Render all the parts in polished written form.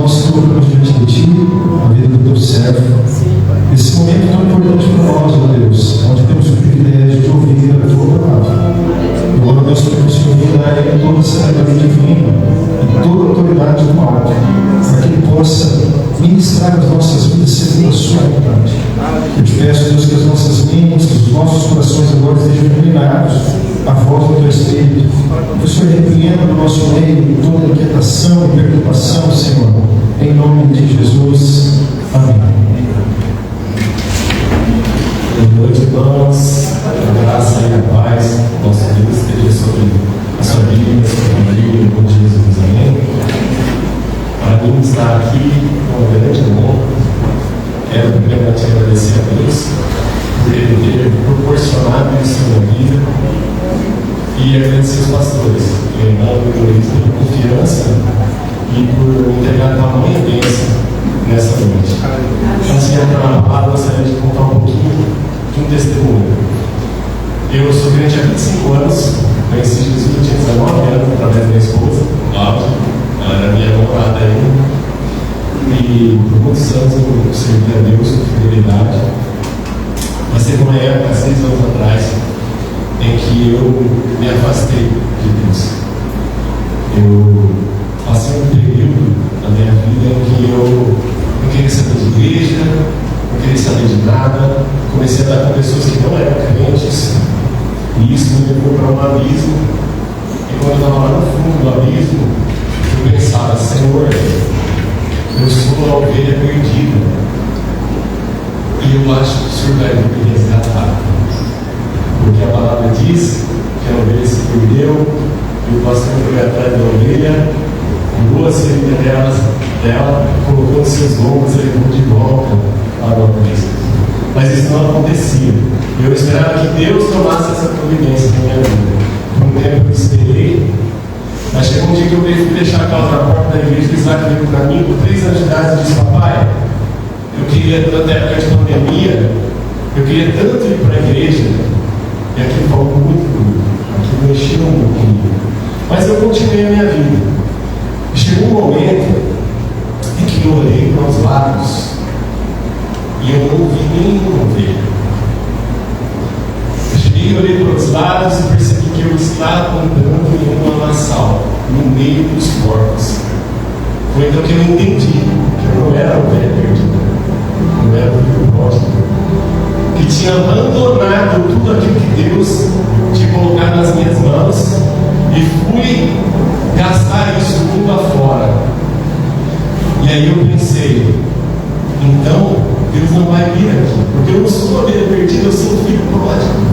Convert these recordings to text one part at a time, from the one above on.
nós colocamos diante de Ti a vida do Teu servo. Esse momento tão importante para nós, ó Deus, onde temos o privilégio de ouvir a Tua palavra. Eu oro, Deus, para que o Senhor me dê toda a sabedoria divina e toda a autoridade do alto, para que Ele possa ministrar as nossas vidas segundo a Sua vontade. Eu te peço, Deus, que as nossas mentes, que os nossos corações agora estejam iluminados à voz do Teu Espírito. Que o Senhor repreenda no nosso meio toda inquietação e preocupação, Senhor, em nome de Jesus. Amém. Boa noite, irmãos. A graça e a paz do nosso Deus esteja sobre a sua vida, a sua família, em nome de Jesus. Amém. Para mim estar aqui é um grande honra. Quero primeiramente agradecer a Deus por Ele ter proporcionado isso na minha vida e agradecer os pastores, em nome de Deus, pela confiança e por me entregar tamanha bênção nessa noite. Antes de entrar na palavra, gostaria de contar um pouquinho de um testemunho. Eu sou crente há 25 anos, conheci Jesus, eu tinha 19 anos através da minha esposa, Cláudia, ela era minha namorada ainda. E por muitos anos eu servi a Deus com fidelidade. Mas teve uma época, 6 anos atrás, em que eu me afastei de Deus. Eu passei um período na minha vida em que eu não queria saber de igreja, não queria saber de nada. Comecei a andar com pessoas que não eram crentes, e isso me levou para um abismo. E quando eu estava lá no fundo do abismo, eu pensava: Senhor, eu sou uma ovelha perdida, e eu acho que o Senhor vai me resgatar, porque a palavra diz que a ovelha se perdeu e o pastor foi atrás da ovelha, curou as feridas dela, colocou os seus lombos e levou de volta para o Cristo. Mas isso não acontecia. Eu esperava que Deus tomasse essa providência na minha vida. Por um tempo eu esperei. Mas chegou um dia que eu fui deixar a causa na porta da igreja, e Isaac veio para mim com 3 anos de idade e disse: papai, eu queria, durante a época de pandemia, eu queria tanto ir para a igreja, e aquilo falou muito comigo, aquilo mexeu muito comigo. Mas eu continuei a minha vida. E chegou um momento em que eu olhei para os lados e eu não vi nenhuma ovelha. Eu cheguei e olhei para os lados e percebi que eu estava andando em uma lamaçal, no meio dos porcos. Foi então que eu entendi que eu não era ovelha perdida, não era o filho pródigo, que tinha abandonado tudo aquilo que Deus tinha colocado nas minhas mãos e fui gastar isso tudo afora. E aí eu pensei: então Deus não vai vir aqui, porque eu não sou uma ovelha perdida, eu sou um filho pródigo.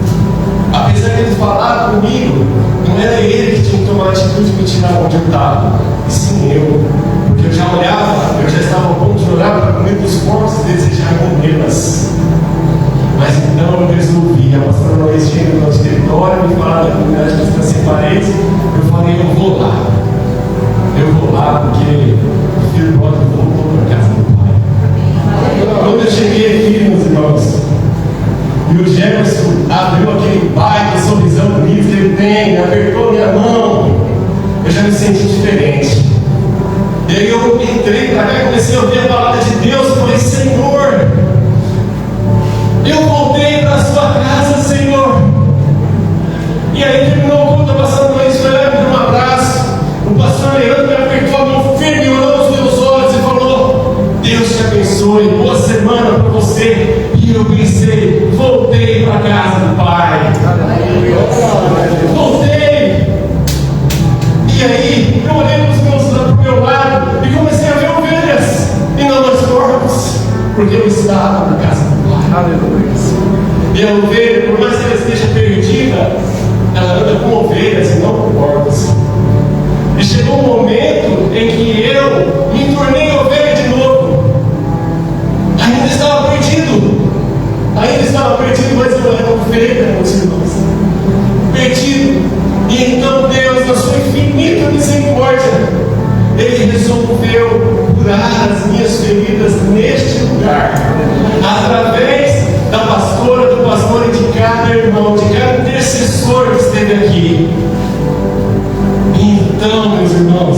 Apesar de ele falar comigo, não era ele que tinha que tomar a atitude de me tirar onde eu estava, e sim eu, porque eu já olhava, eu já estava ao ponto de olhar para o meio dos porcos e desejar comê-las. Mas então eu resolvi. A pastora Noé chega no nosso território, me fala da comunidade que está sem parentes. Eu falei: eu vou lá, porque o filho pródigo voltou para a casa do pai. Quando eu cheguei aqui, meus irmãos, e o Jefferson abriu aquele baita sorrisão bonito que ele tem, apertou minha mão, eu já me senti diferente. E aí eu entrei para cá e comecei a ouvir a palavra de Deus. Eu falei: Senhor, eu voltei para a sua casa, Senhor. E aí terminou o culto, a pastora Luiz foi lá, me deu um abraço. O pastor Leandro me apertou a mão firme, olhou nos meus olhos e falou: Deus te abençoe, boa semana para você. E eu pensei: voltei para a casa do Pai. Voltei. E aí eu olhei para o meu lado e comecei a ver ovelhas e não mais porcos, porque eu estava na casa do Pai. E a ovelha, por mais que ela esteja perdida, ela anda com ovelhas e não com porcos. E chegou um momento em que eu me tornei ovelha de novo. Ainda estava perdido, mas eu era ovelha, meus irmãos. Perdido. E então Deus, na sua infinita misericórdia, Ele resolveu curar as minhas feridas neste lugar, através da pastora, do pastor e de cada irmão, de cada intercessor que esteve aqui. Então, meus irmãos,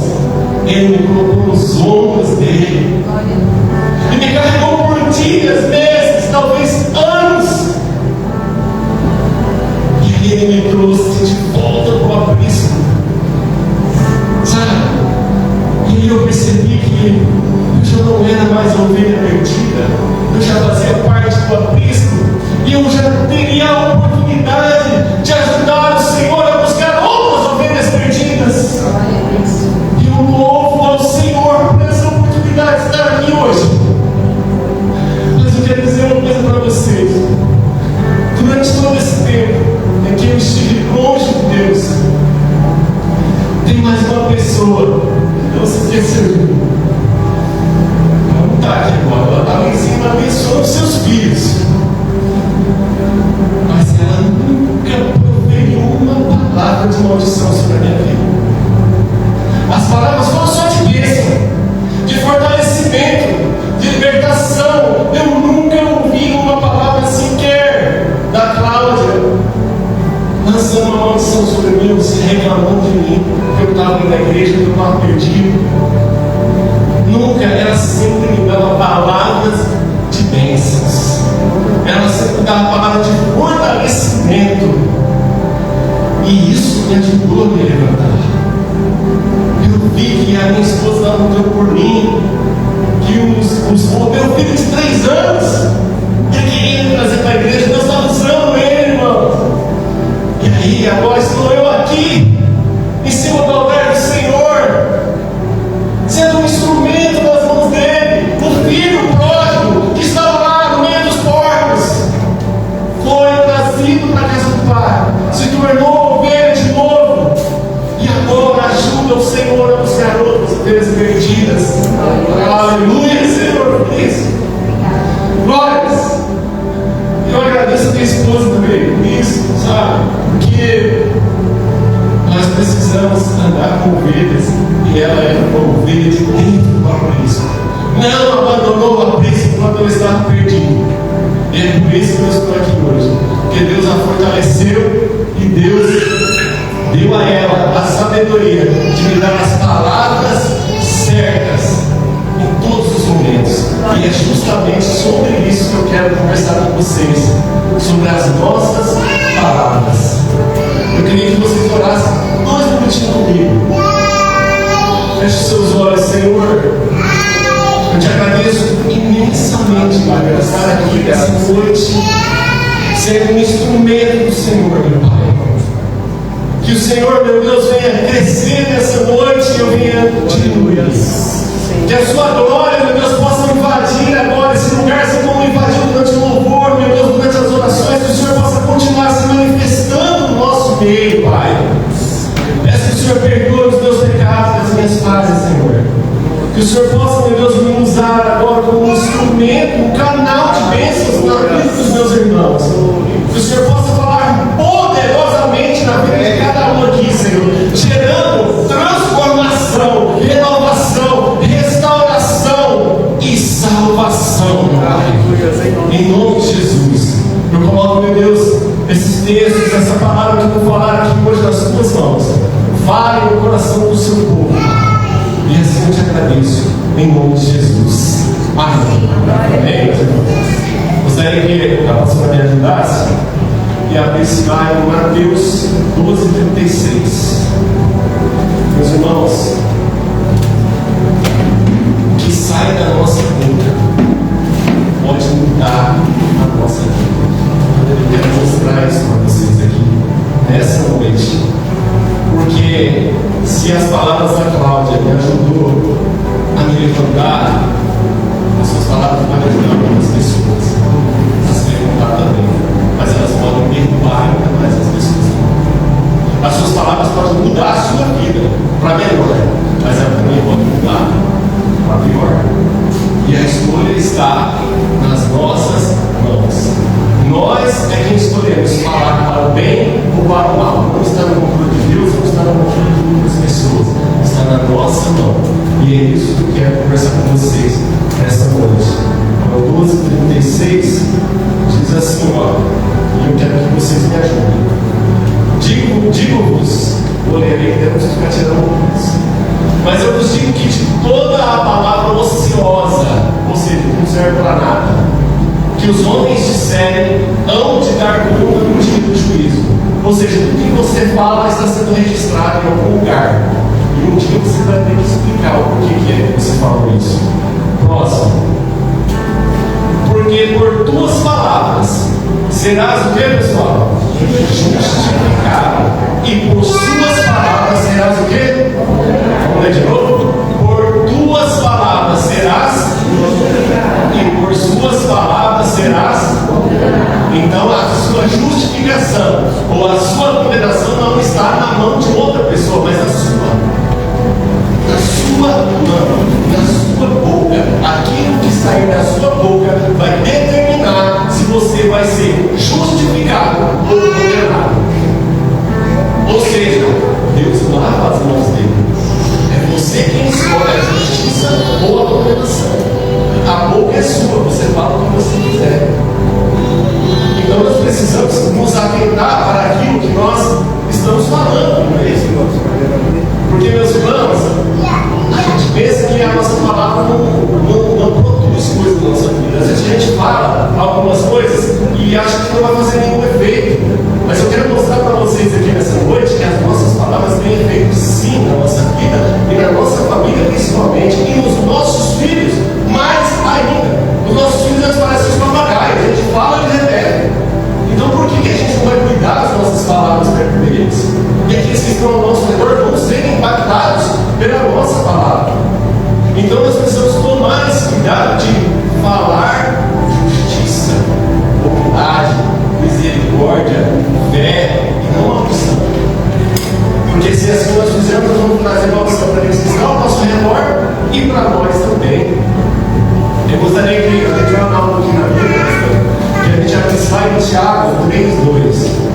Ele me colocou nos ombros dele era mais ovelha perdida, eu já fazia parte do aprisco, e eu já teria a oportunidade de ajudar o Senhor a buscar outras ovelhas perdidas. E eu louvo ao Senhor por essa oportunidade de estar aqui hoje. Mas eu quero dizer uma coisa para vocês. Durante todo esse tempo em que eu estive longe de Deus, tem mais uma pessoa que não se esqueceu de mim. Ela não está aqui agora, ela está lá em cima abençoando os seus filhos. Mas ela nunca proferiu uma palavra de maldição sobre a minha vida. As palavras foram só de bênção, de fortalecimento, de libertação. Eu nunca ouvi uma palavra sequer da Cláudia lançando uma maldição sobre mim, se reclamando de mim, que eu estava indo na igreja, que eu estava perdido. Nunca, ela sempre me dava palavras de bênçãos. Ela sempre me dava palavras de fortalecimento. E isso me ajudou a me levantar. Eu vi que a minha esposa estava lutando por mim, que o meu filho de 3 anos, ele queria me trazer para a igreja, Deus estava usando ele, irmão. E aí, agora estou eu aqui, em cima do altar do Senhor, sendo um instrumento nas mãos dele. O filho pródigo que estava lá no meio dos porcos foi trazido para a casa do Pai, se tornou ovelha de novo, e agora ajuda o Senhor a buscar outras ovelhas perdidas. Aleluia, Senhor, por isso. Glórias. Eu agradeço a minha esposa também por isso, sabe? Porque nós precisamos andar com ovelhas, e ela era uma ovelha de dentro do aprisco. Não abandonou o aprisco quando eu estava perdido. E é por isso que eu estou aqui hoje. Porque Deus a fortaleceu e Deus deu a ela a sabedoria de me dar as palavras certas em todos os momentos. E é justamente sobre isso que eu quero conversar com vocês, sobre as nossas palavras. Eu queria que vocês orassem 2 minutinhos comigo. Feche seus olhos, Senhor. Eu te agradeço imensamente, Pai, por estar aqui nessa noite, sendo um instrumento do Senhor, meu Pai. Que o Senhor, meu Deus, venha crescer nessa noite e eu venha diminuir. Que a sua glória, meu Deus, possa invadir agora esse lugar, assim como invadiu durante o louvor, meu Deus, durante as orações, que o Senhor possa continuar se manifestando no nosso meio, Pai. Peço que o Senhor perdoe os meus pecados, as minhas falhas, Senhor. Que o Senhor possa, meu Deus, me usar agora como um instrumento, um canal de bênçãos na vida dos meus irmãos. Que o Senhor possa falar poderosamente na vida de cada um aqui, Senhor, gerando transformação, renovação, restauração e salvação, meu Pai. Em nome de Jesus, eu coloco, meu Deus, esses textos, essa palavra que eu vou falar aqui hoje nas tuas mãos. Fale no coração do seu povo. E assim eu te agradeço, em nome de Jesus. Amém. Amém, meus irmãos. Gostaria que a pastora me ajudasse e abrisse lá em Mateus 12:36. Meus irmãos, o que sai da nossa boca pode mudar a nossa vida. Eu quero mostrar isso para vocês aqui nessa noite. Porque se as palavras da Cláudia me ajudou a me levantar, as suas palavras podem ajudar algumas pessoas a se levantar também, mas elas podem derrubar ainda mais as pessoas. As suas palavras podem mudar a sua vida para melhor, mas elas também podem mudar para pior. E a escolha está nas nossas mãos. Nós é quem escolhemos falar para o bem ou para o mal. Não está no controle de Deus, não está no controle de outras pessoas. Está na nossa mão. E é isso que eu quero conversar com vocês nessa noite. No 12:36 diz assim, ó, e eu quero que vocês me ajudem. Digo-vos, vou ler aí, temos que ficar tirando isso. Mas eu vos digo que de toda a palavra ociosa, ou seja, não serve para nada, que os homens disserem, hão de dar conta no dia do juízo. Ou seja, tudo que você fala está sendo registrado em algum lugar. E um dia você vai ter que explicar o porquê que é que você falou isso. Próximo. Porque por tuas palavras serás o que, pessoal? Justificado. E por suas palavras serás o que? Vamos ler de novo? Por tuas palavras serás. E por suas palavras serás. Então a sua justificação ou a sua condenação não está na mão de outra pessoa, mas na sua. Na sua mão, na sua boca. Aquilo que sair da sua boca vai determinar se você vai ser justificado ou condenado. Ou seja, Deus lava as mãos dele. É você quem escolhe a justiça ou a condenação. A boca é sua, você fala o que você quiser. Então nós precisamos nos atentar para aquilo que nós estamos falando, não é isso, irmãos? Porque, meus irmãos, a gente pensa que a nossa palavra não produz coisas na nossa vida. Às vezes a gente fala algumas coisas e acha que não vai fazer nenhum efeito. Mas eu quero mostrar para vocês aqui nessa noite que as nossas palavras têm efeito sim na nossa vida e na nossa família principalmente, e nos nossos filhos mais ainda. Os nossos filhos eles parecem os papagaios, a gente fala e repete. Então por que a gente não vai cuidar das nossas palavras perto deles? E aqueles que estão ao nosso redor vão ser impactados pela nossa palavra. Então nós precisamos tomar esse cuidado de falar justiça, bondade, misericórdia, fé e não maldição. Porque se assim nós fizermos, nós vamos trazer maldição para aqueles que estão ao nosso redor e para nós também. Eu gostaria que a gente vai andar um pouquinho na Bíblia, que a gente abrisse lá em Tiago 3:2.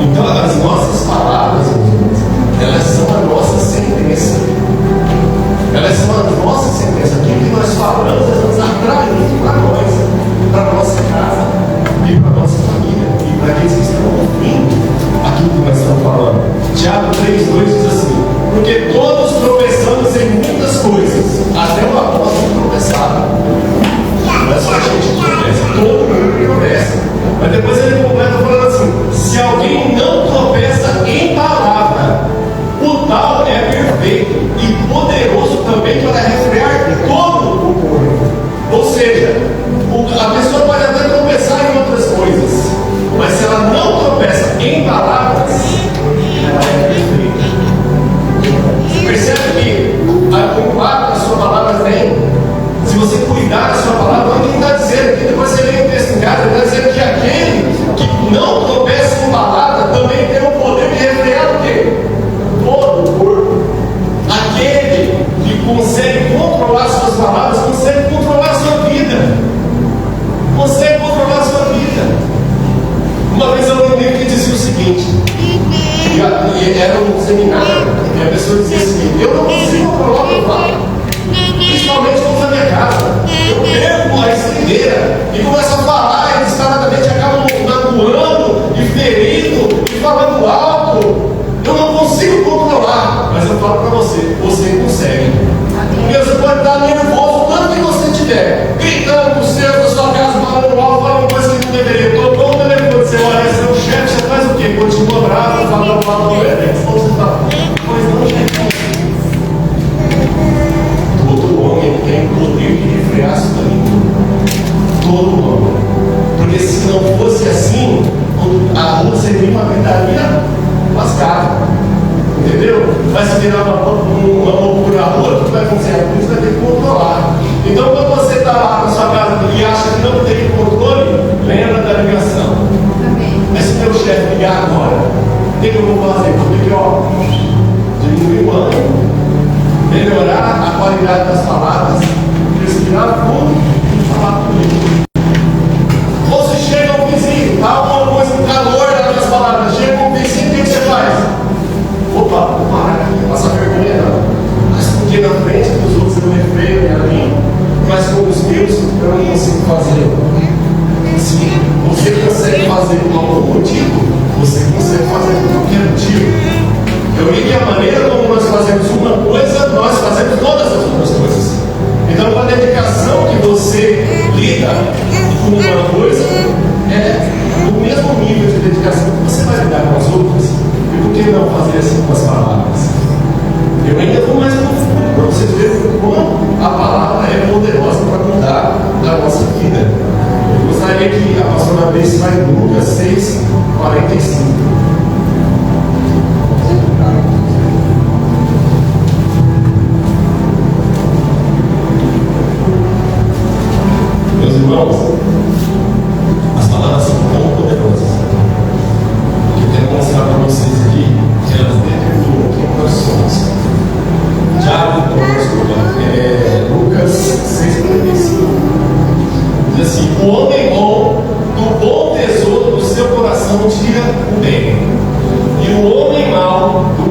Então as nossas palavras, elas são a nossa sentença. Elas são a nossa sentença. Aquilo que nós falamos, nós vamos atraindo para nós, para a nossa casa e para a nossa família e para aqueles que estão ouvindo aquilo que nós estamos falando. Tiago 3:2 diz assim: porque todos tropeçamos em muitas coisas, até o apóstolo tropeçava. Não é só a gente que tropeça, todo mundo tropeça. Mas depois ele completa falando assim: se alguém não tropeça em palavra, o tal é perfeito e poderoso também para refrear todo o corpo. Ou seja, a pessoa pode até tropeçar em outras coisas, mas se ela não tropeça em palavras, ela é perfeita. Você percebe que o impacto da sua palavra tem? Se você cuidar da sua palavra, olha o que está dizendo aqui. Depois você lê o texto em casa, ele está dizendo que aquele que não tropeça em palavra também tem o poder de refrear o quê? Todo o corpo. Aquele que consegue controlar suas palavras, consegue controlar a sua vida. Consegue controlar a sua vida. Uma vez eu lembrei que dizia o seguinte, e era um seminário, e a pessoa dizia o seguinte: eu não consigo controlar o que eu falo. Principalmente quando na minha casa, eu perco a estribeira e começo a falar e descaradamente acabo magoando e ferindo e falando alto. Eu não consigo controlar, mas eu falo para você, você consegue. Porque você pode estar nervoso tanto que você estiver gritando com os seus da sua casa, falando alto, falando coisa que não deveria. Tocou o telefone, você olha, seu chefe, você faz o quê? Continua bravo, falando mal do Edex. Você fala: pois não, chefe. Todo homem tem o poder de refrear sua língua. Todo homem. Porque se não fosse assim, a rua seria uma gritaria lascada. Entendeu? Vai se virar uma loucura na rua, tudo vai acontecer. A polícia vai ter que controlar. Então, quando você está lá na sua casa e acha que não tem controle, lembra da ligação. Mas se o meu chefe ligar agora, o que eu vou fazer? Vou ter que diminuir o ânimo, melhorar a qualidade das palavras, respirar fundo e falar comigo. Ou se chega um vizinho, está alguma coisa com calor nas palavras, chega um vizinho, o que você faz? Opa, vou parar aqui, não passa vergonha não. Mas porque na frente dos outros eu refreio a mim, mas com os meus eu não consigo fazer. Se você consegue fazer com algum motivo, você consegue fazer com qualquer motivo. Eu vi que a maneira como nós fazemos uma coisa, nós fazemos todas as outras coisas. Então, com a dedicação que você lida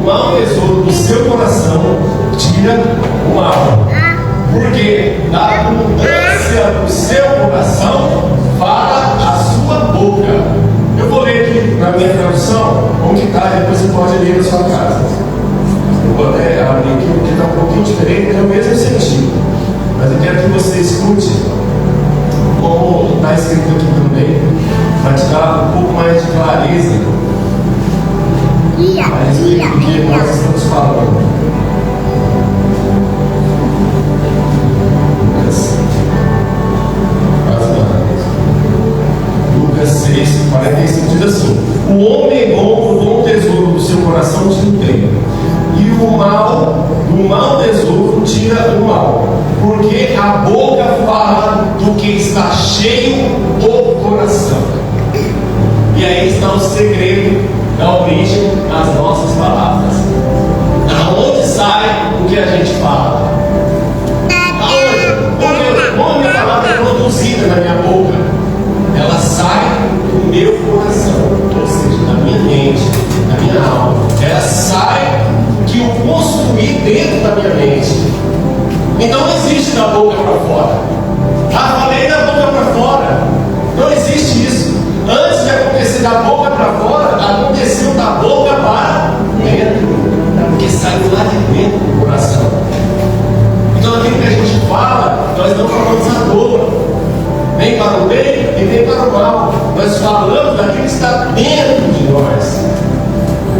mau tesouro do seu coração tira o mal. Porque da abundância do seu coração fala a sua boca. Eu vou ler aqui na minha tradução, como que está, depois você pode ler na sua casa. Eu vou até abrir aqui, porque está um pouquinho diferente, é o mesmo sentido. Mas eu quero que você escute como está escrito aqui também, para te dar um pouco mais de clareza a respeito do que nós estamos falando. Lucas 6, 45 diz assim: o homem bom do bom tesouro do seu coração tira o bem, e o mal do mau tesouro tira o mal, porque a boca fala do que está cheio o coração. E aí está o segredo da origem das nossas palavras. Aonde sai o que a gente fala? Aonde? Porque como a minha palavra é produzida na minha boca, ela sai do meu coração, ou seja, da minha mente, da minha alma. Ela sai do que eu construí dentro da minha mente. Então não existe da boca para fora. Falei da boca para fora. Não existe isso. Antes de acontecer da boca para fora, aconteceu da boca para dentro. Porque saiu lá de dentro do coração. Então aquilo que a gente fala, nós não falamos à toa. Nem para o bem e nem para o mal. Nós falamos daquilo que está dentro de nós.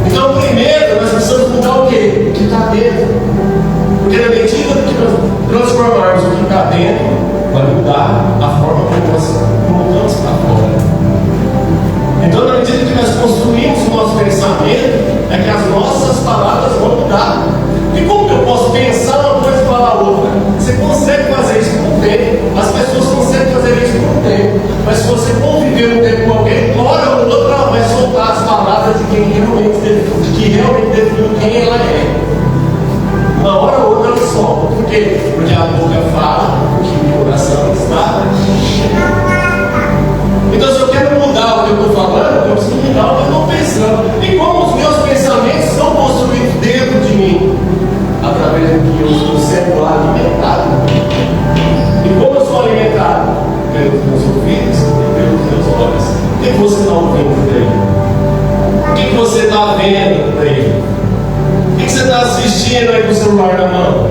Então primeiro nós precisamos mudar o quê? O que está dentro. Porque na medida que nós transformarmos o que está dentro, vai mudar a forma como nós colocamos para fora. Então, na medida que nós construímos o nosso pensamento, é que as nossas palavras vão mudar. E como que eu posso pensar uma coisa e falar outra? Você consegue fazer isso por um tempo. As pessoas conseguem fazer isso por um tempo. Mas se você conviver um tempo com alguém, hora ou outra ela vai soltar as palavras de quem realmente definiu quem ela é. Uma hora ou outra ela solta. Por quê? Porque a boca fala o que o coração está. Então, se eu quero mudar o que eu estou falando, eu preciso mudar o que eu estou pensando. E como os meus pensamentos são construídos dentro de mim, através do que eu estou sendo alimentado. E como eu sou alimentado? Pelos meus ouvidos e pelos meus olhos. O que você está ouvindo por aí? O que você está vendo por aí? O que você está assistindo aí com o celular na mão?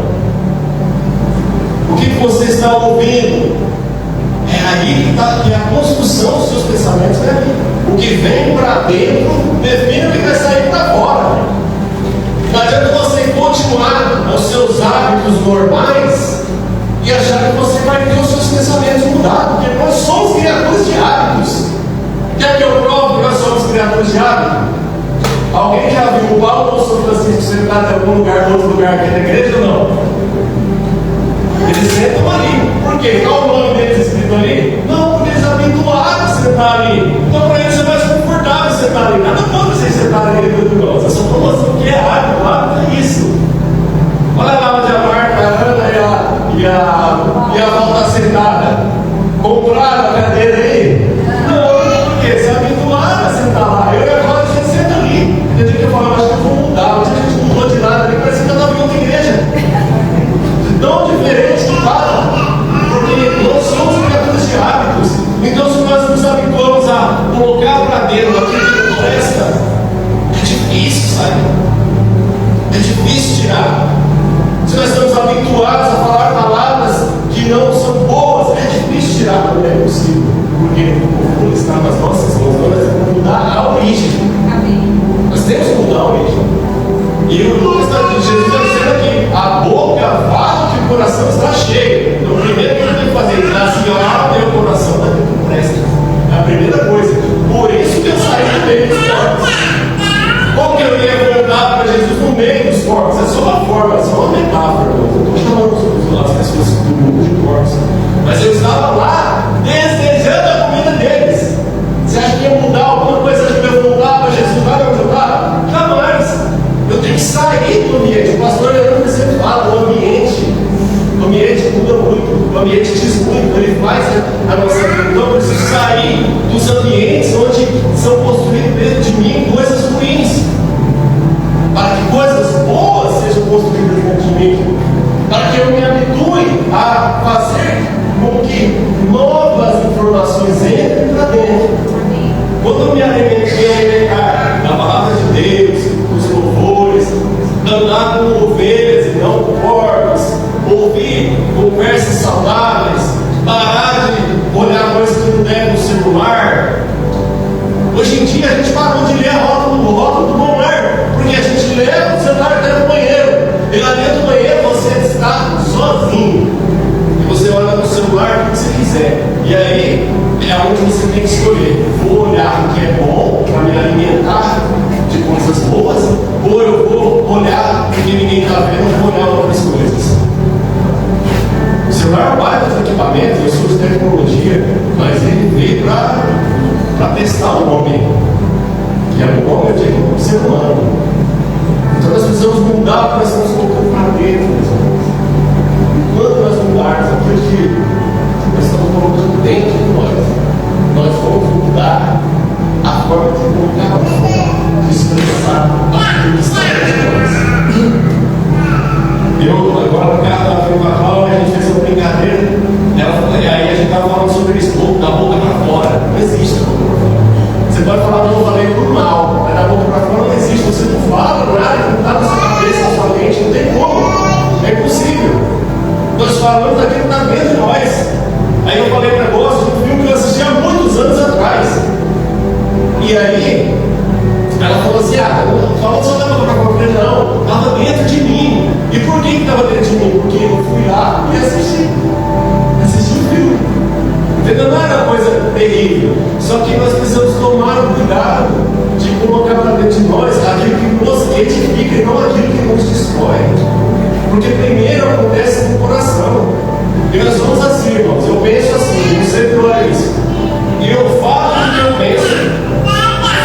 O que você está ouvindo? É aí que está a construção dos seus pensamentos. É aí. O que vem para dentro define o que vai sair para fora. Não adianta você continuar os seus hábitos normais e achar que você vai ter os seus pensamentos mudados, porque nós somos criaturas de hábitos. Quer que eu prove que nós somos criaturas de hábitos? Alguém já viu o Paulo ou o São Francisco sentado em algum lugar, outro lugar aqui na igreja ou não? Eles sentam ali. Por quê? Qual o nome deles escrito ali? Não, porque eles habituaram a sentar ali. Então para eles é mais confortável sentar ali. Nada contra vocês sentarem ali do irmão. Eu só estou mostrando que é hábito. Hábito é isso. Olha lá onde a Marta, a Ana e a volta sentada. Compraram a cadeira aí? Não, por quê? Se habituaram a sentar lá. Eu e agora a gente senta ali. Tem gente que fala, acho que eu vou mudar. Mas a gente não mudou de nada ali. Parece que eu estava em outra igreja. Tão diferente que fala, porque nós somos criaturas de hábitos. Então, se nós nos habituamos a colocar para dentro aquilo que não presta, é difícil sair, é difícil tirar. Se nós estamos habituados a falar palavras que não são boas, é difícil tirar, não é possível, porque o controle está nas nossas mãos. Então, nós temos que mudar a origem. Nós temos que mudar a origem. E o Lucas está dizendo, Jesus está dizendo aqui: a boca fala que o coração está cheio. Então, o primeiro que eu tenho que fazer é esvaziar o meu coração daquilo que presta. É a primeira coisa. Por isso que eu saí do meio dos corpos. Como que eu ia voltar para Jesus no meio dos corpos? É só uma forma, é só uma metáfora. Eu estou chamando as pessoas do mundo de corpos. Mas eu estava lá desejando a comida deles. Você acha que ia mudar alguma coisa antes de eu voltar para Jesus lá onde eu estava? Jamais. Eu tenho que sair do ambiente. O pastor Leandro sempre fala: o ambiente muda muito, o ambiente diz muito, ele faz a nossa vida. Então eu preciso sair dos ambientes onde são construídas dentro de mim coisas ruins, para que coisas construídas dentro de mim, para que eu me habitue a fazer com que novas informações entrem para dentro. Quando eu me alimentar da palavra de Deus, dos louvores, andar com ovelhas e não com porcos, ouvir conversas saudáveis, parar de olhar coisas que não devem no celular. Hoje em dia a gente parou de ler o rótulo do bom ar, porque a gente leva o celular até no banheiro, e lá dentro do banheiro você está sozinho, e você olha no celular o que você quiser, e aí é onde você tem que escolher: vou olhar o que é bom para me alimentar de coisas boas, ou eu vou olhar o que ninguém está vendo, vou olhar outras coisas. O celular é um baita de equipamento, eu sou de tecnologia, mas ele veio para testar o homem, que é o homem, eu digo, o ser humano. Então nós precisamos mudar o que nós estamos colocando para dentro. Quando nós mudarmos aquilo que nós estamos colocando dentro de nós vamos mudar a forma de colocar para fora, de expressar aquilo que está dentro de nós. Eu, agora, no carro da filha Paula, a gente fez uma brincadeira, e aí a gente estava falando sobre isso, da boca para fora. Não existe da boca para fora. Você pode falar, não, eu falei por mal, mas da boca para fora não existe. Você não fala nada, não está na sua cabeça, na sua mente, não tem como. É impossível. Nós falamos daquilo que está dentro de nós. Aí eu falei um negócio de um filme que eu assisti há muitos anos atrás. E aí, ela falou assim: falando só da boca para fora. Eu falei: não, estava dentro de mim. E por que estava dentro de mim? Porque eu fui lá e assisti o filme. Entendeu? Não era coisa terrível. Só que nós precisamos tomar o cuidado de colocar para dentro de nós aquilo que nos edifica e não aquilo que nos destrói. Porque primeiro acontece no coração. E nós somos assim, irmãos. Eu penso assim, eu sempre olho isso. E eu falo do que eu penso,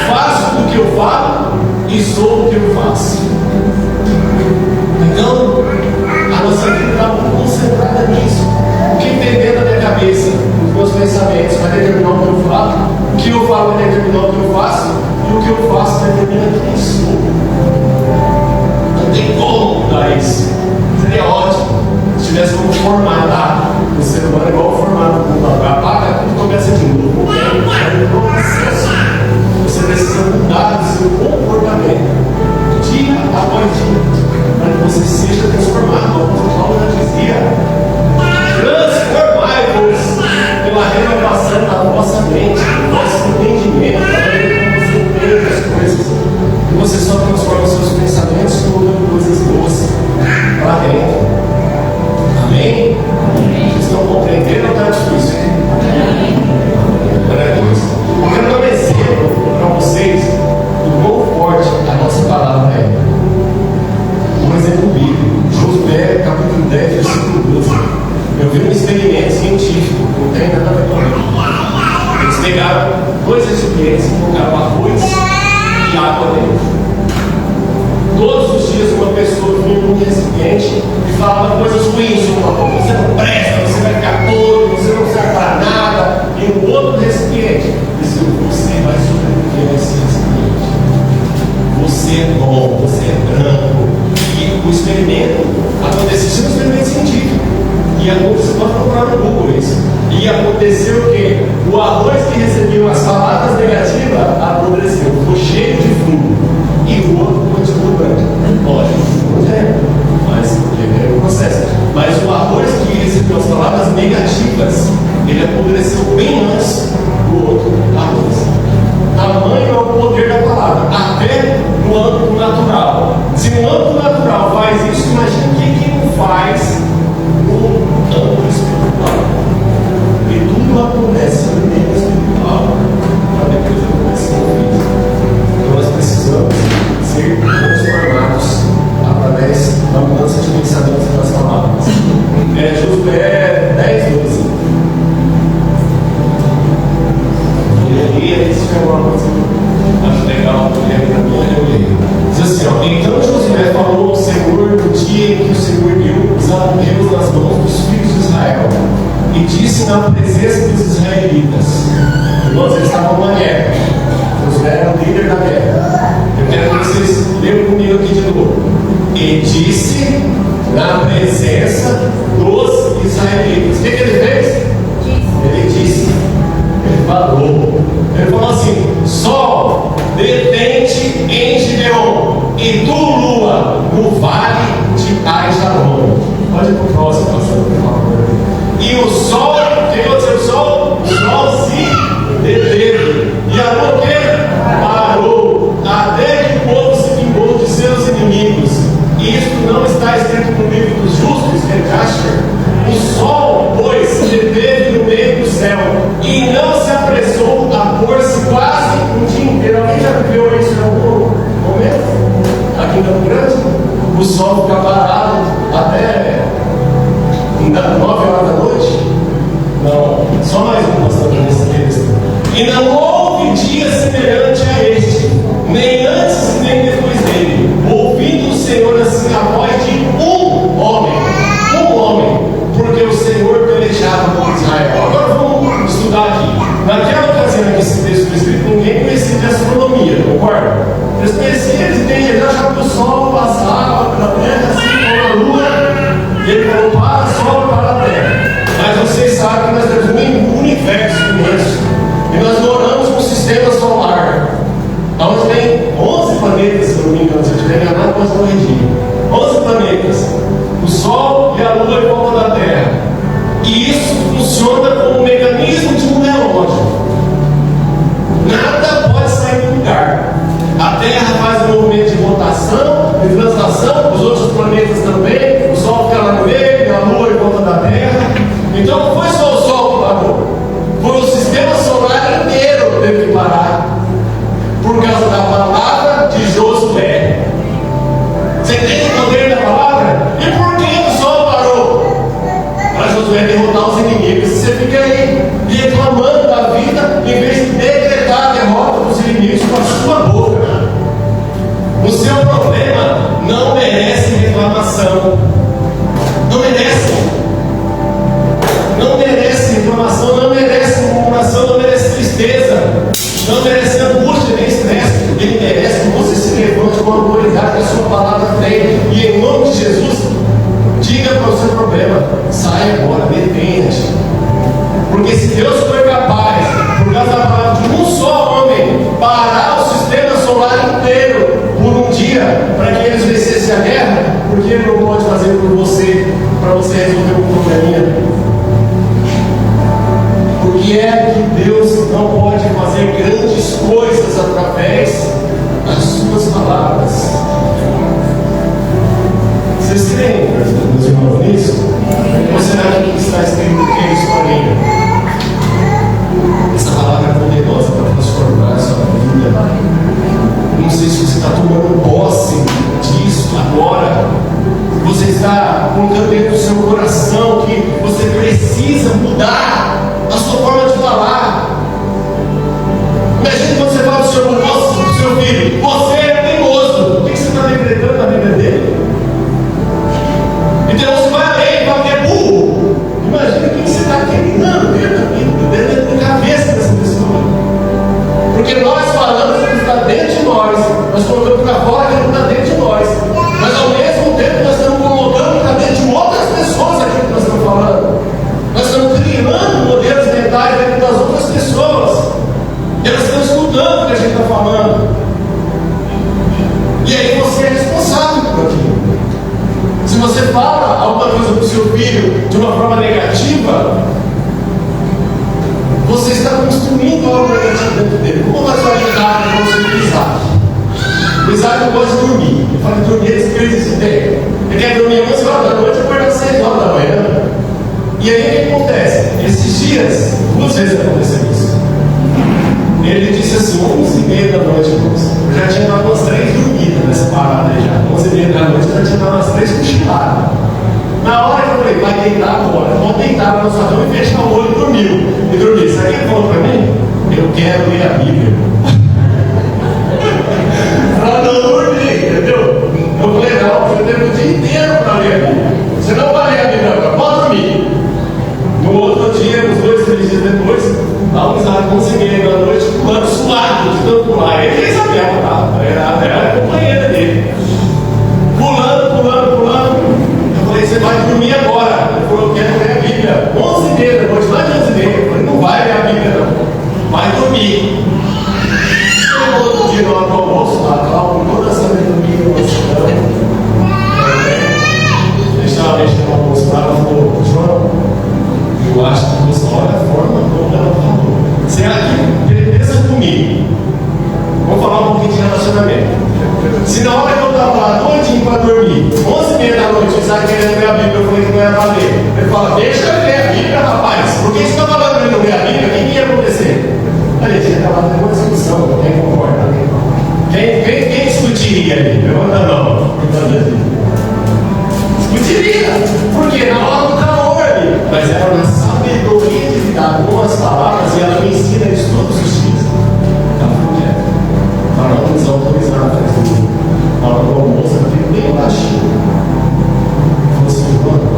faço do que eu falo e sou do que eu faço. Então, a nossa vida está muito concentrada nisso. O que vem dentro da minha cabeça, os meus pensamentos, vai determinar o que eu falo. O que eu falo vai determinar o que eu faço. E o que eu faço vai determinar quem sou. Não tem como mudar isso. Seria ótimo se tivesse como formatar o ser humano igual o formato do computador. Apaga tudo e começa de novo. É um processo. Você precisa mudar o seu comportamento dia após dia, para que você seja transformado. O apóstolo Paulo já dizia: transformai-vos pela renovação da vossa mente, do vosso entendimento, da maneira como você entende as coisas. E você só transforma os seus pensamentos colocando coisas boas para dentro. Amém? Vocês estão compreendendo ou está difícil? Glória a Deus. Eu quero dar um exemplo para vocês do quão forte a nossa palavra é. Um exemplo bíblico, Josué, capítulo 10, versículo 12. Eu vi um experimento científico, não tem nada a ver com ele. Eles pegaram 2 recipientes e colocaram arroz e água dentro. Todos os dias uma pessoa vinha com um recipiente e falava coisas ruins sobre o arroz. Você não presta, você vai ficar todo, você não serve para nada. E no outro recipiente disse: você vai sobreviver nesse recipiente. Você é bom, você é branco. E o experimento aconteceu, isso é um experimento científico. E você pode procurar no Google isso. E aconteceu o quê? O arroz que recebia as palavras negativas apodreceu, ficou cheio de fungo. E o outro continuou branco. Lógico, não é, mas é um processo. Mas o arroz que recebeu as palavras negativas, ele apodreceu bem antes do outro arroz. Tamanho é o poder da palavra, até no âmbito natural. Se no âmbito natural faz isso, imagina o que não faz no âmbito espiritual. E tudo acontece no meio espiritual, para depois acontecer no físico. Então nós precisamos ser transformados através da mudança de pensamentos e das palavras. Josué 10, 12. E aí, isso é uma coisa que acho legal, eu lembro para mim, eu leio. Diz assim: então Josué falou ao Senhor no dia em que o Senhor deu os amorreus nas mãos dos filhos de Israel, e disse na presença dos israelitas. Irmãos, eles estavam numa guerra. Josué era o líder da guerra. Eu quero que vocês leiam comigo aqui de novo. E disse e tu, lua, no vale de Aijalon. Pode ir para o próximo, pastor, por favor. E o sol, o que aconteceu? O sol se deteve. E a lua o quê? Parou. Até que o povo se vingou de seus inimigos. E isso não está escrito no livro dos justos, Jasher. O sol, pois, se deteve no meio do céu e não se apressou a pôr-se quase um dia inteiro. Alguém já viveu isso em algum momento? Aqui em Campo Grande? O sol fica parado até 9 horas da noite? Não, só mais um pastor nesse texto. E não houve dia semelhante a este, nem antes nem depois dele, ouvindo o Senhor assim a voz de um homem, porque o Senhor pelejava com Israel. Agora vamos estudar aqui. Naquela ocasião em que esse texto foi escrito, ninguém conhecia de astronomia, concorda? Eles conheciam, eles entendiam, já que o sol passava pela terra, assim como a lua, e ele falou: para o sol, para a terra. Mas vocês sabem que nós temos um universo imenso, e nós moramos num sistema solar, onde tem 11 planetas, se eu não me engano, se eu estiver enganado, posso corrigir. 11 planetas, o sol e a lua em volta da terra, e isso funciona como um mecanismo de um relógio. Nada pode sair do lugar. A terra faz um movimento de rotação, de translação, os outros planetas também, o sol fica lá no meio, e a lua em volta da terra. Então não foi só o sol que parou, foi o sistema solar inteiro que teve que parar, por causa da palavra de Josué. Você entende o poder da palavra? E por que o sol parou? Para Josué derrotar os inimigos. Você fica aí reclamando da vida, em vez de decretar a derrota dos inimigos com a sua boca. O seu problema não merece reclamação. Não merece. Não merece reclamação, não merece murmuração, não merece tristeza, não merece angústia nem estresse. Ele merece que você se levante com a autoridade que a sua palavra tem, e em nome de Jesus, diga para o seu problema: sai agora, detente. Porque se Deus foi capaz, por causa da palavra de um só homem, parar o sistema solar inteiro por um dia, para que eles vencessem a guerra, por que Ele não pode fazer por você, para você resolver um probleminha? Porque é que Deus não pode fazer grandes coisas através das suas palavras. Vocês creem, meus irmãos, nisso? Ou será que está escrito aqui na historinha? Essa palavra é poderosa para transformar a sua vida. Não sei se você está tomando posse disso agora. Você está colocando dentro do seu coração que você precisa mudar a sua forma de falar. Imagina quando você fala para o seu filho: você é teimoso. O que você está decretando na vida dele? Então você vai além e fala que é burro. Imagina o que você está queimando dentro da cabeça dessa pessoa. Porque nós falamos que está dentro de nós, nós colocamos para fora que está dentro de nós, mas ao mesmo tempo nós estamos colocando para dentro de outras pessoas aquilo que nós estamos falando. Nós estamos criando modelos mentais dentro das outras pessoas. Elas estão escutando o que a gente está falando. E aí você é responsável por aquilo. Se você fala alguma coisa para o seu filho de uma forma negativa, você está construindo algo negativo dentro dele. Como nós vamos lidar com você de Isaac? O Isaac não gosta de dormir. Ele fala que dormir é descrente de ideia. Ele quer dormir às 11 horas da noite e acordar às 6 horas da manhã. E aí o que acontece? Esses dias, 2 vezes aconteceu isso. Ele disse assim: 11h30 da noite, irmãos. Eu já tinha dado umas 3 dormidas nessa parada aí já. 11h30 da noite, eu já tinha dado umas 3 cochiladas. Na hora que eu falei: vai deitar agora, vou deitar na nossa cama e fechar o olho e dormiu. E dormi. Sabe o que ele falou para mim? Eu quero ler a Bíblia. Para não dormir, entendeu? Eu falei: não, eu tenho o dia inteiro para ler a Bíblia. Você não vai ler a Bíblia agora, pode dormir. No outro dia, uns 2, 3 dias depois, dá um Isaac 11h30 da noite, pulando suado de tanto pular. Ele fez a Bela, tá? Era a companheira dele. Pulando. Eu falei: você vai dormir agora. Ele falou: eu quero ler a Bíblia. 11h30 da noite, mais de 11h30. Eu falei: não vai ler a Bíblia, não. Vai dormir. No outro dia, na hora do almoço, lá, com toda essa sabedoria, Se na hora que eu estava lá doidinho para dormir, 11h30 da noite, o Isaac querendo ler a Bíblia, eu falei que não era para ler. Ele fala, deixa eu ler a Bíblia, rapaz. Porque você está falando para ele não ler a Bíblia, o que ia acontecer? A gente ia acabar tendo uma discussão, quem concorda? Quem discutiria ali? Levanta a mão. Discutiria. Porque na hora do calor ali. Mas era uma sabedoria de lidar com as palavras e ela me ensina isso todos os dias. Ela falou que é. Para não nos autorizar a fazer na hora do almoço, eu fico bem baixinho. Falou assim, mano,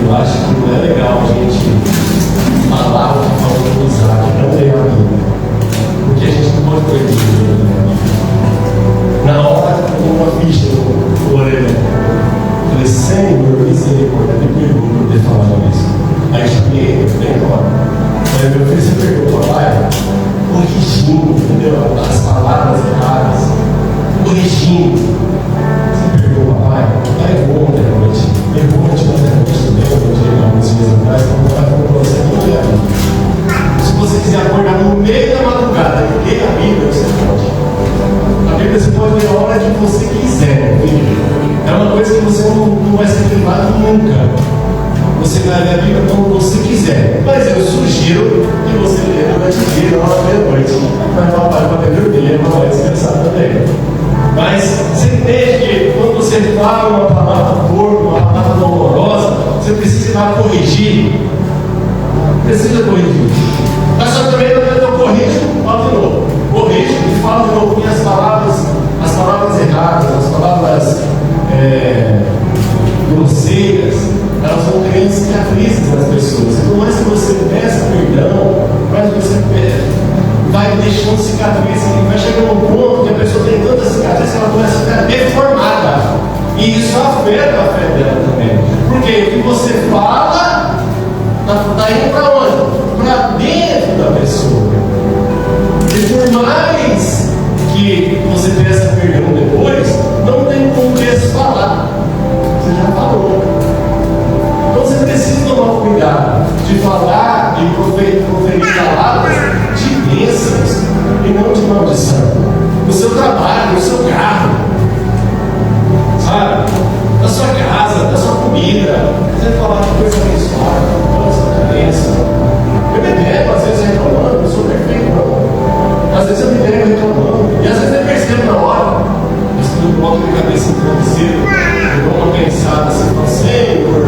eu acho que não é legal a gente falar o que falou no Isaac, não ler a Bíblia. Porque a gente não pode perder a Bíblia. Na hora que eu uma ficha no orelha, eu falei, Senhor, misericórdia, me perdoa por ter falado isso. Aí chamei ele, bem embora. Aí meu filho, você perguntou, papai, corrigindo, entendeu? As palavras erradas, corrigindo. Você perguntou, papai, é bom ontem à noite. É bom ontem à noite também, eu contei alguns dias atrás, então o papai falou para você, não lê a Bíblia. Se você quiser acordar no meio da madrugada e ler a Bíblia, você pode. A Bíblia você pode ler a hora que você quiser, filho. É uma coisa que você não vai ser privado nunca. Você vai ler a Bíblia quando você quiser. Mas eu sugiro que você leia durante o dia, na hora da noite. Mas o papai pode dormir, não vai descansar também. Mas você entende que quando você fala uma palavra torta, uma palavra dolorosa, você precisa ir lá corrigir. Precisa corrigir. Mas só também eu corrijo, falo de novo. Corrijo e falo de novo as palavras erradas, as palavras grosseiras, elas vão criando cicatrizes nas pessoas. Por mais que você peça perdão, mais que você vai deixando cicatrizes, vai chegando um ponto que a pessoa tem tanta cicatriz que ela começa a ficar deformada. E isso afeta a fé dela também. Porque o que você fala está indo para onde? Para dentro da pessoa. E por mais que você peça perdão depois, não tem como falar. Você já falou. Então você precisa tomar cuidado de falar e proferir palavras de bênçãos e não de maldição. No seu trabalho, no seu carro, sabe? Na sua casa, na sua comida. Você falar de coisa abençoada, da sua bênção. Eu me pego, às vezes, reclamando, não sou perfeito, não. Às vezes eu me pego reclamando. E às vezes eu percebo na hora. Mas quando eu boto minha cabeça no travesseiro, eu dou uma pensada assim, falo, Senhor,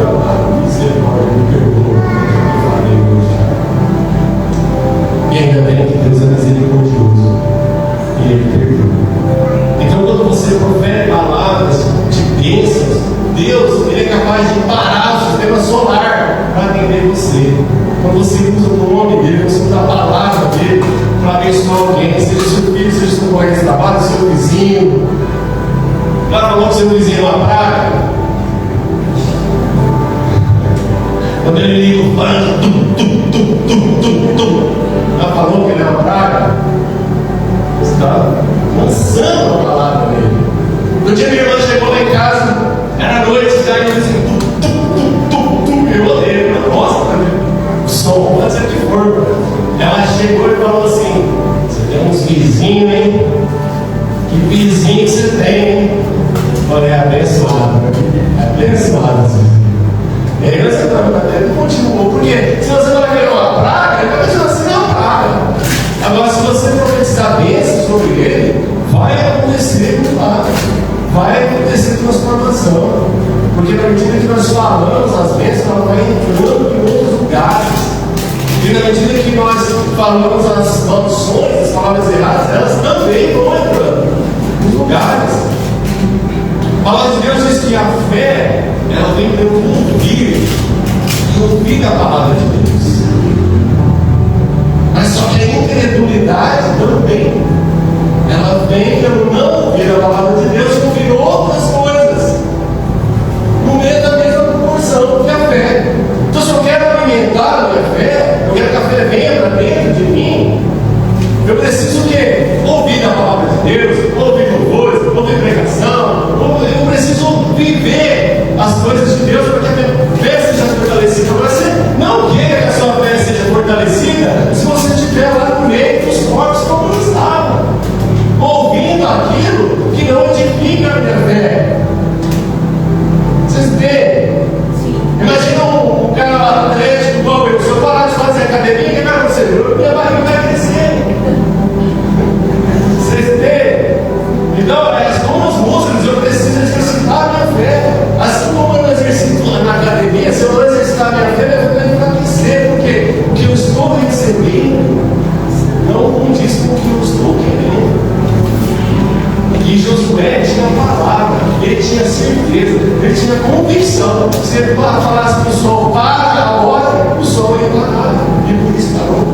misericórdia, me perdoa, eu falei hoje. E ainda bem que Deus é misericordioso. E Ele perdoa. Então, quando você profere palavras de bênçãos, Deus ele é capaz de parar o sistema solar para atender você. Quando você usa o nome dele, você usa a palavra dele para abençoar alguém, seja seu filho, seja seu colega de trabalho, seu vizinho. Já falou que seu vizinho é uma praga? Quando ele liga o já falou que ele é uma praga? Você está lançando a palavra dele. No dia que minha irmã chegou lá em casa, era noite, já ia assim, eu odeio, eu gosto o som, pode ser o que for. Ela chegou e falou assim: você tem uns vizinhos, hein? Que vizinho você tem, hein? Eu falei, abençoado, abençoado. E aí nós entramos na terra e continuou, porque se você vai ver uma praga, ele vai continuar sendo uma praga. Agora, se você profetizar bênção sobre ele, vai acontecer milagre, vai acontecer transformação, porque na medida que nós falamos as bênçãos, ela vai entrando em outros lugares, e na medida que nós falamos as maldições, as palavras erradas, elas também vão entrando nos lugares. A palavra de Deus diz que a fé, ela vem pelo ouvir a palavra de Deus. Mas só que a incredulidade também, ela vem pelo não ouvir a palavra de Deus e ouvir outras coisas, no meio da mesma proporção que a fé. Então, se eu quero alimentar a minha fé, eu quero que a fé venha para dentro de mim, eu preciso o quê? Ouvir a palavra de Deus, ouvir louvores, ouvir pregação, eu preciso viver as coisas de Deus para que a minha fé seja fortalecida. Agora, você não queira que a sua fé seja fortalecida se você estiver lá no meio dos corpos como eu estava, ouvindo aquilo que não é de certeza, ele tinha convicção. Se ele falasse para o sol, para a hora, o sol ia parar. E por isso parou.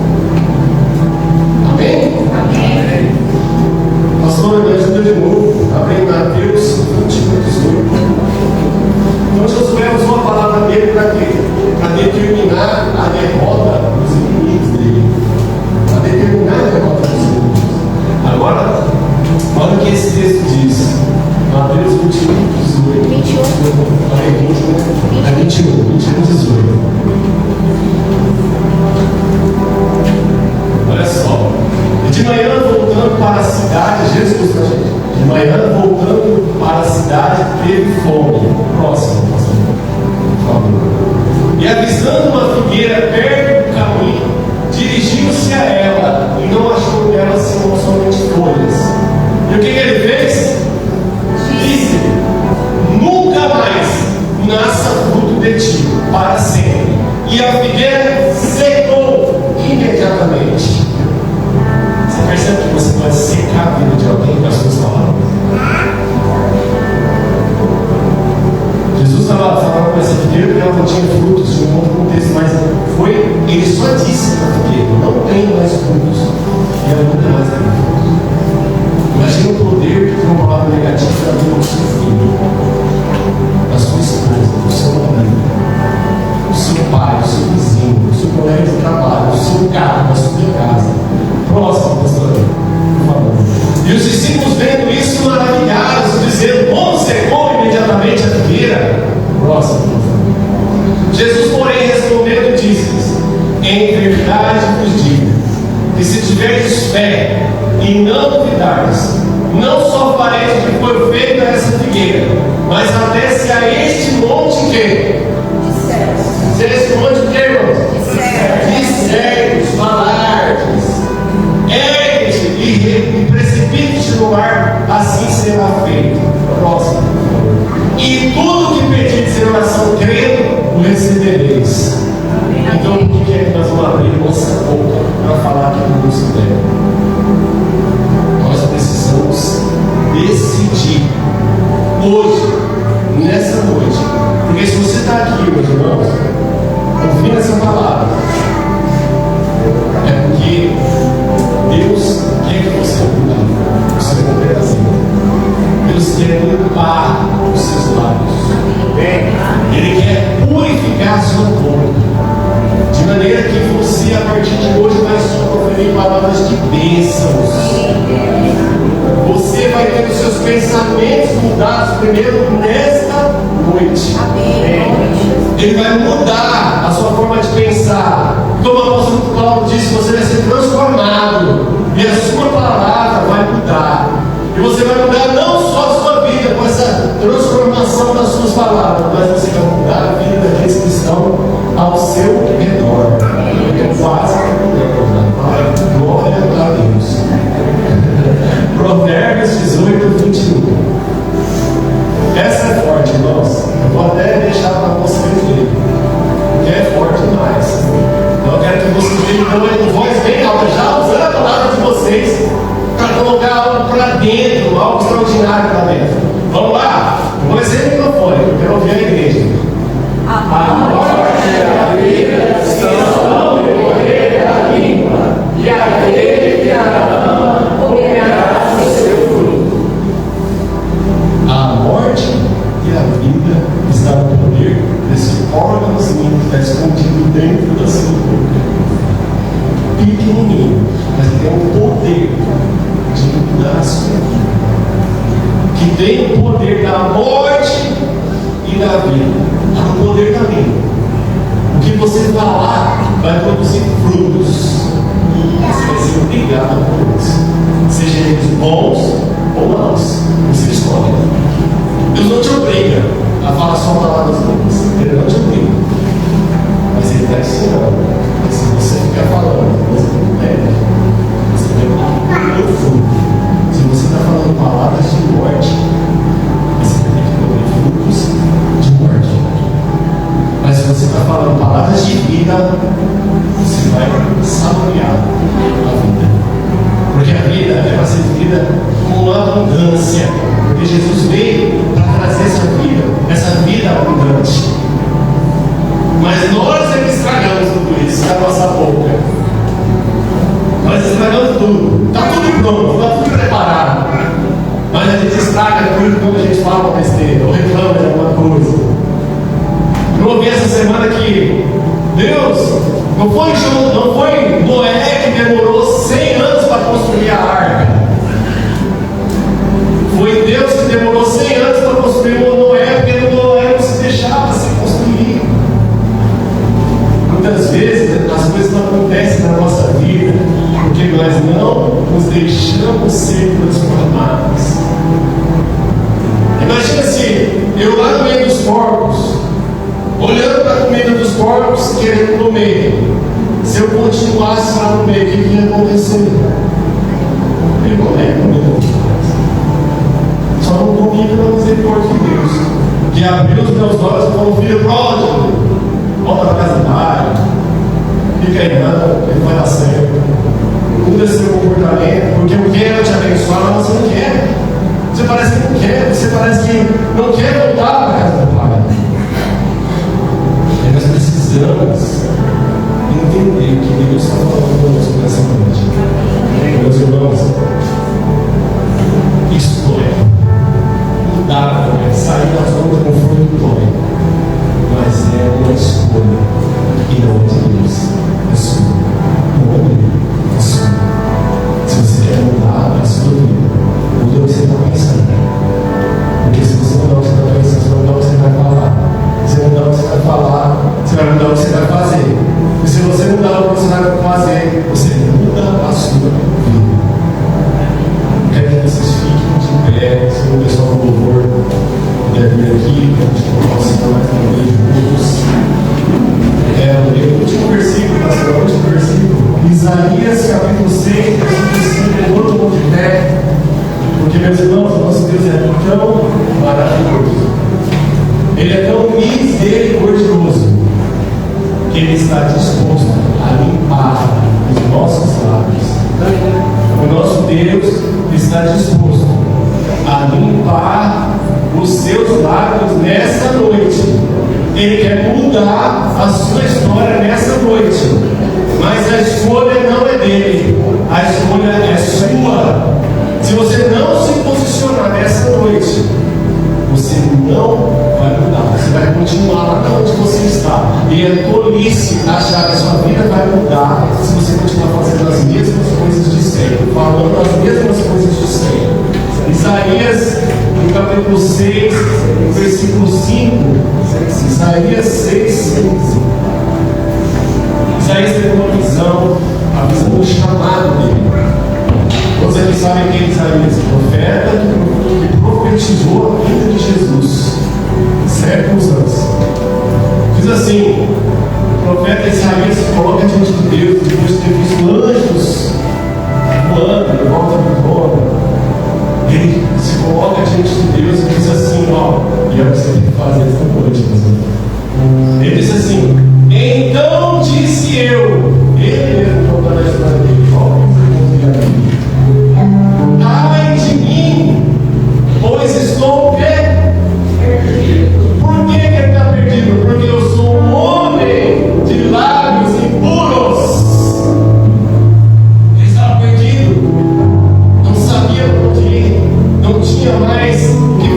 Amém? Amém. Pastor, me ajuda de novo. Abre Mateus 28. Então Josué usou a palavra dele para quê? Para determinar a derrota dos inimigos dele. Para determinar a derrota dos inimigos. Agora, olha o que esse texto diz. Mateus 21, 18. 21. Falei 20, né? É 21, 18. Olha só. De manhã voltando para a cidade, Jesus, tá, gente? De manhã voltando para a cidade, teve fome. Próximo, por favor. E avistando uma figueira perto do caminho, dirigiu-se a ela e não achou nela senão somente folhas. E o que ele fez? Disse: nunca mais nasça fruto de ti, para sempre. E a figueira secou imediatamente. Você percebe que você pode secar a vida de alguém com as suas palavras? Jesus estava falando com essa figueira que ela não tinha frutos, de um outro contexto, mas ele só disse para a figueira: não tem mais frutos. E ela nunca mais tem frutos. Imagina o poder de uma palavra negativa na vida do seu filho, da sua esposa, do seu marido, do seu pai, do seu vizinho, do seu colega de trabalho, do seu carro, da sua casa. Próximo, pastor, por favor. E os discípulos vendo isso maravilhados, dizendo: como secou imediatamente a figueira? Próximo, por favor. Jesus, porém, respondendo, disse-lhes: em verdade vos digo, que se tiverdes fé e não duvidardes, não só fareis o que foi feito a essa figueira, mas até se a este monte que? Se a este monte que, irmãos? Disserdes, falardes, ergue-te e precipite-te no mar, assim será feito. Próximo. E tudo que pedires em oração crendo, o recebereis. Então, por que é que nós vamos abrir nossa boca para falar aquilo que nos deve? Nós precisamos decidir hoje, nessa noite. Porque se você está aqui, meus irmãos, ouvindo essa palavra, é porque Deus quer que você mude o seu comportamento. Deus quer limpar os seus lábios. Ele quer purificar a sua boca. De maneira que você, a partir de hoje, vai só proferir palavras de bênçãos. Você vai ter os seus pensamentos mudados primeiro nesta noite. Ele vai mudar a sua forma de pensar. Como o apóstolo Paulo disse, você vai ser transformado. E a sua palavra vai mudar. E você vai mudar não só a sua vida com essa transformação das suas palavras, mas você vai mudar a vida daqueles que estão ao seu redor. Eu quase glória a Deus. Provérbios 18, 21. Essa é forte, irmãos. Eu vou até deixar para vocês verem, porque é forte demais. Eu quero que vocês vejam com voz bem alta, já usando a palavra de vocês, para colocar algo para dentro, algo extraordinário para dentro. Vamos lá? Eu vou ser o microfone, eu quero ouvir a igreja. A morte e a vida estão no poder da língua, e aquele que a ama comerá o seu fruto. A morte e a vida estão no poder desse órgãozinho que está escondido dentro da sua boca. Pequenininho, mas que tem o poder de mudar a sua vida. Que tem o poder da morte e da vida. O poder da língua. O que você falar vai produzir frutos. Você vai ser obrigado a por isso. Sejam eles bons ou maus. Você escolhe. Deus não te obriga a falar só palavras boas. Ele não te obriga. Mas Ele está ensinando. E se você ficar falando coisa que não deve, você vai colher o fruto. Se você está falando palavras de morte, você vai ter que colher frutos de morte. Mas se você está falando palavras de vida, você vai saborear a vida. Porque a vida é para ser vivida com abundância. Porque Jesus fala uma besteira, ou reclama de alguma coisa. Eu ouvi essa semana que Deus, não foi Noé que demorou 100 anos para construir a arca. Foi Deus que demorou 100 anos para construir o Noé, porque Noé não se deixava se construir. Muitas vezes as coisas não acontecem na nossa vida porque nós não nos deixamos ser transformados. Imagina assim, eu lá no meio dos porcos, olhando para a comida dos porcos, querendo comer. Se eu continuasse lá no meio, o que ia acontecer? Eu não ia comer. Só não comia pela misericórdia de Deus, que abriu os meus olhos e falou: filho pródigo, volta para casa do pai, fica aí não, ele vai dar certo. Muda seu comportamento, porque eu quero te abençoar, mas você não quer. Você parece que não quer, você parece que não quer voltar para a casa do pai. E nós precisamos entender o que Deus está falando conosco nessa noite. Meus irmãos, isso dói. Mudar dói, sair da zona de conforto dói. Mas é uma escolha e não é de Deus. É sua. Não é dele, é sua. Se você quer mudar a sua vida, muda o que você está pensando. Porque se você mudar o que você está pensando, você vai mudar o que você vai falar. Se você mudar o que você vai falar, você vai mudar o que você vai fazer. E se você mudar o que você vai fazer, você muda a sua vida. Quero que vocês fiquem de pé, se o pessoal do louvor puder vir aqui, para a gente possa mais uma vez juntos. O último versículo, pastor, o último versículo, Isaías capítulo 6, versículo 5, todo mundo de pé, porque, meus irmãos, o nosso Deus é tão maravilhoso, Ele é tão misericordioso, que Ele está disposto a limpar os nossos lábios. O nosso Deus está disposto a limpar os seus lábios nessa noite. Ele quer mudar a sua história nessa noite, mas a escolha não é dele, a escolha é sua. Se você não se posicionar nessa noite, você não vai mudar, você vai continuar lá onde você está. E é tolice achar que a sua vida vai mudar se você continuar fazendo as mesmas coisas de sempre, falando as mesmas coisas de sempre. Isaías, no capítulo 6, no versículo 5, Isaías 6, 5. Isaías teve uma visão, a visão do chamado dele. Todos aqui sabem quem é Isaías, profeta que profetizou a vinda de Jesus, séculos antes. Diz assim: o profeta Isaías se coloca diante de Deus, depois de ter visto anjos voando em volta do trono. Ele se coloca diante de Deus e diz assim: ó, e é o que você tem que fazer esta noite, meus irmãos. Ele diz assim: então disse eu, ele mesmo contando a história dele, ai de mim, pois estou perdido. Por que ele está perdido? Porque eu sou um homem de lábios impuros. Ele estava perdido, não sabia por onde ir, não tinha mais o que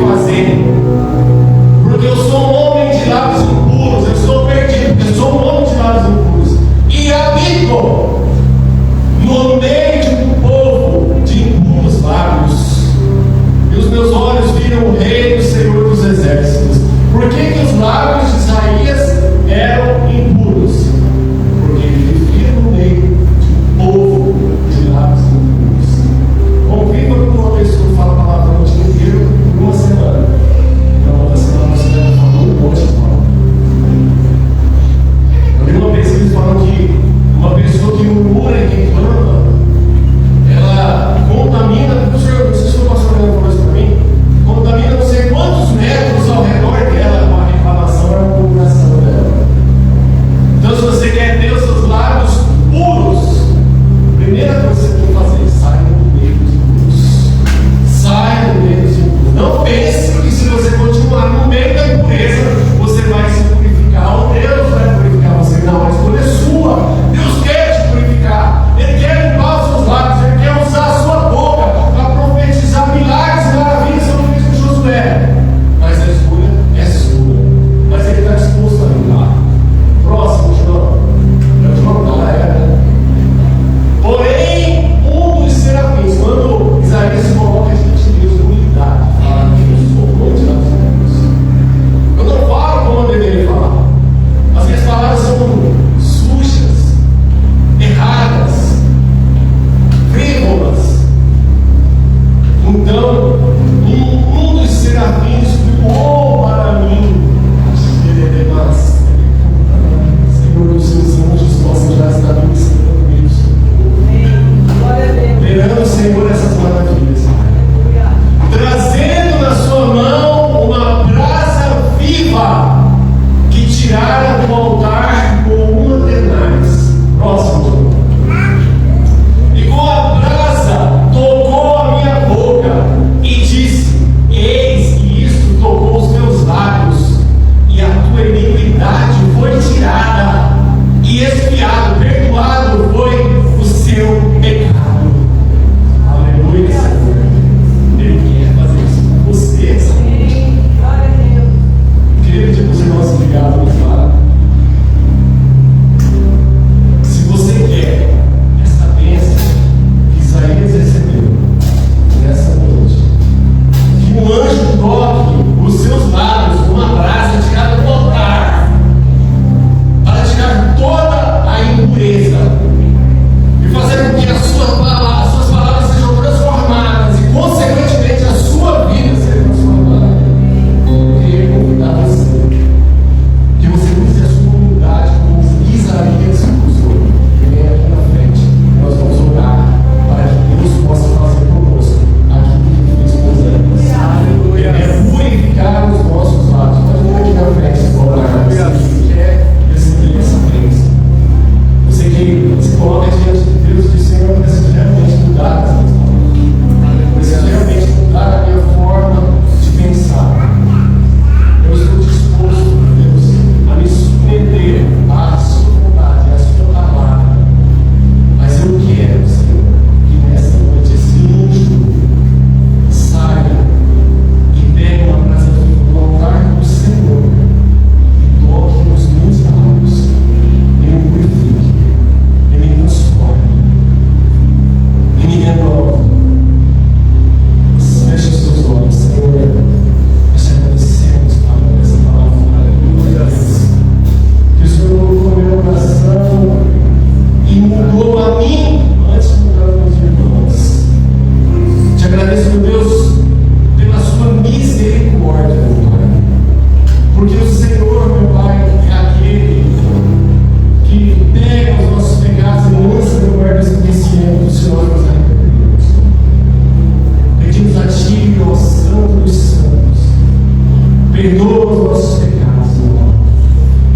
os nossos pecados,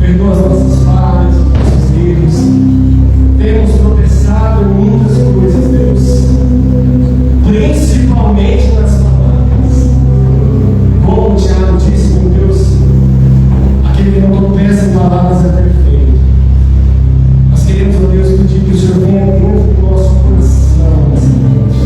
perdoa as nossas falhas, os nossos erros. Temos tropeçado em muitas coisas, Deus, principalmente nas palavras. Como o Tiago disse, meu Deus, aquele que não tropeça em palavras é perfeito. Nós queremos, ó Deus, pedir que o Senhor venha dentro do nosso coração nessa noite.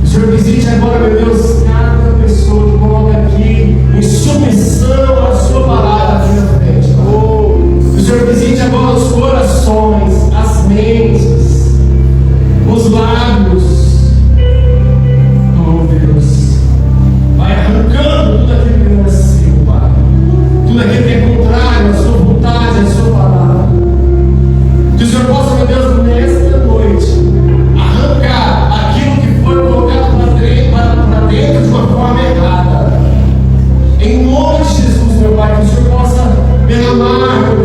O Senhor visite agora, meu Deus, cada pessoa que coloca aqui em submissão à sua palavra aqui na frente. O Senhor visite agora os corações, as mentes, os lábios. Oh Deus, vai arrancando tudo aquilo que não é seu, Pai. Tudo aquilo que é contrário à sua vontade, à sua palavra. Que o Senhor possa, meu Deus, nesta noite, arrancar aquilo que foi colocado para dentro de uma forma errada. Em nome de Jesus, meu Pai, que o Senhor possa derramar